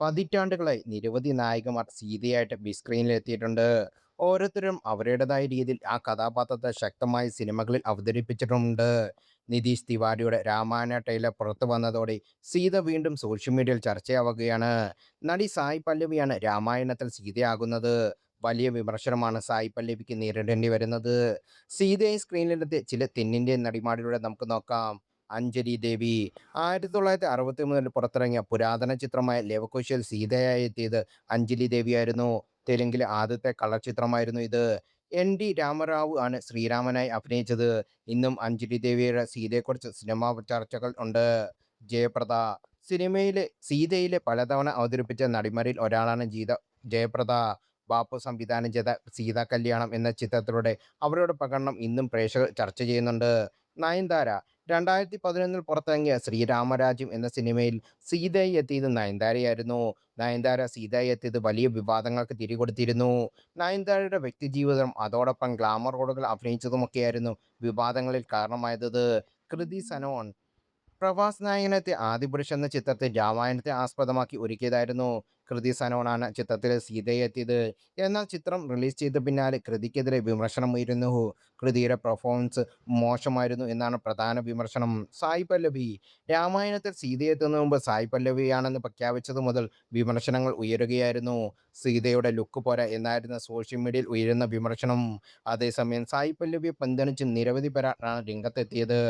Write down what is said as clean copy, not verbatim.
പതിറ്റാണ്ടുകളായി നിരവധി നായികമാർ സീതയായിട്ട് ബിഗ് സ്ക്രീനിൽ എത്തിയിട്ടുണ്ട്. ഓരോരുത്തരും അവരുടേതായ രീതിയിൽ ആ കഥാപാത്രത്തെ ശക്തമായി സിനിമകളിൽ അവതരിപ്പിച്ചിട്ടുമുണ്ട്. നിതീഷ് തിവാരിയുടെ രാമായണ ട്രെയിലർ പുറത്തു വന്നതോടെ സീത വീണ്ടും സോഷ്യൽ മീഡിയയിൽ ചർച്ചയാവുകയാണ്. നടി സായ് പല്ലവിയാണ് രാമായണത്തിൽ സീതയാകുന്നത്. വലിയ വിമർശനമാണ് സായ് പല്ലവിക്ക് നേരിടേണ്ടി വരുന്നത്. സീതയെ സ്ക്രീനിലെത്തിയ ചില തെന്നിന്ത്യൻ നടിമാരിലൂടെ നമുക്ക് നോക്കാം. അഞ്ജലി ദേവി 1963 പുറത്തിറങ്ങിയ പുരാതന ചിത്രമായ ലവകുശിൽ സീതയായി എത്തിയത് അഞ്ജലി ദേവിയായിരുന്നു. തെലുങ്കിലെ ആദ്യത്തെ കളർ ചിത്രമായിരുന്നു ഇത്. എൻ ഡി രാമറാവു ആണ് ശ്രീരാമനായി അഭിനയിച്ചത്. ഇന്നും അഞ്ജലി ദേവിയുടെ സീതയെക്കുറിച്ച് സിനിമാ ചർച്ചകൾ ഉണ്ട്. ജയപ്രദ സിനിമയിലെ സീതയിലെ പലതവണ അവതരിപ്പിച്ച നടിമാരിൽ ഒരാളാണ് ജയപ്രദ. ബാപ്പു സംവിധാനം ചെയ്ത സീതാ കല്യാണം എന്ന ചിത്രത്തിലൂടെ അവരുടെ പ്രകടനം ഇന്നും പ്രേക്ഷകർ ചർച്ച ചെയ്യുന്നുണ്ട്. നയൻതാര 2011 പുറത്തിറങ്ങിയ ശ്രീരാമരാജ്യം എന്ന സിനിമയിൽ സീതയായി എത്തിയത് നയൻതാരയായിരുന്നു. നയൻതാര സീതയായി എത്തിയത് വലിയ വിവാദങ്ങൾക്ക് തിരികൊടുത്തിരുന്നു. നയൻതാരയുടെ വ്യക്തിജീവിതം അതോടൊപ്പം ഗ്ലാമർ റോളുകൾ അഭിനയിച്ചതുമൊക്കെയായിരുന്നു വിവാദങ്ങളിൽ കാരണമായത്. കൃതി സനോൺ പ്രഭാസ് നായകനെത്തിയ ആദിപുരുഷ് എന്ന ചിത്രത്തിൽ രാമായണത്തെ ആസ്പദമാക്കി ഒരുക്കിയതായിരുന്നു. കൃതി സനോണാണ് ചിത്രത്തിലെ സീതയെ എത്തിയത്. എന്നാൽ ചിത്രം റിലീസ് ചെയ്ത പിന്നാലെ കൃതിക്കെതിരെ വിമർശനം ഉയരുന്നു. കൃതിയുടെ പെർഫോമൻസ് മോശമായിരുന്നു എന്നാണ് പ്രധാന വിമർശനം. സായ് പല്ലവി രാമായണത്തിൽ സീതയെത്തുന്നതിന് മുമ്പ് സായ് പല്ലവിയാണെന്ന് പ്രഖ്യാപിച്ചതു മുതൽ വിമർശനങ്ങൾ ഉയരുകയായിരുന്നു. സീതയുടെ ലുക്ക് പോരാ എന്നായിരുന്നു സോഷ്യൽ മീഡിയയിൽ ഉയരുന്ന വിമർശനം. അതേസമയം സായ് പല്ലവിയെ പിന്തുണച്ച് നിരവധി പേരാണ് രംഗത്തെത്തിയത്.